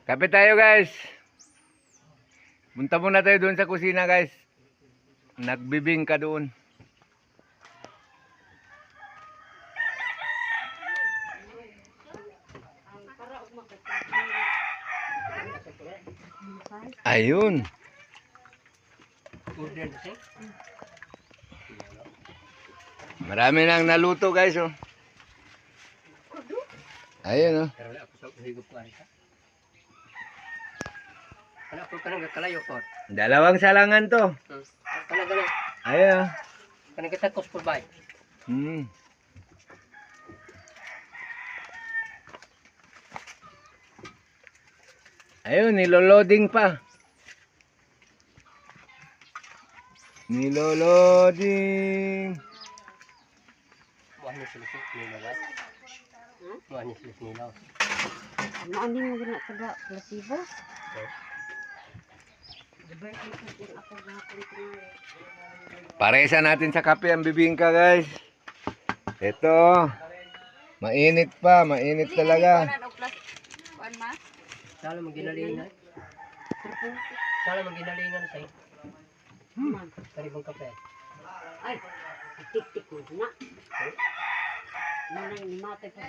Kape tayo guys. Punta muna tayo doon sa kusina guys. Nagbibing ka doon. Ayun. Marami nang naluto guys oh. Ayun oh. Dalawang salangan to. Ayun oh. Kanang kita kos po bay. Ayun, niloloading pa. Niloloading. Wahnya sila nilaw. Wahnya sila nilaw. Maandi mo gina kada placebo. Paresa natin sa kape ang bibingka guys. Ito. Mainit pa, mainit talaga. Sala maginalingan. Sala maginalingan say. Karibong kape. Ay, tik-tik mo na. Nanay ni mate pa.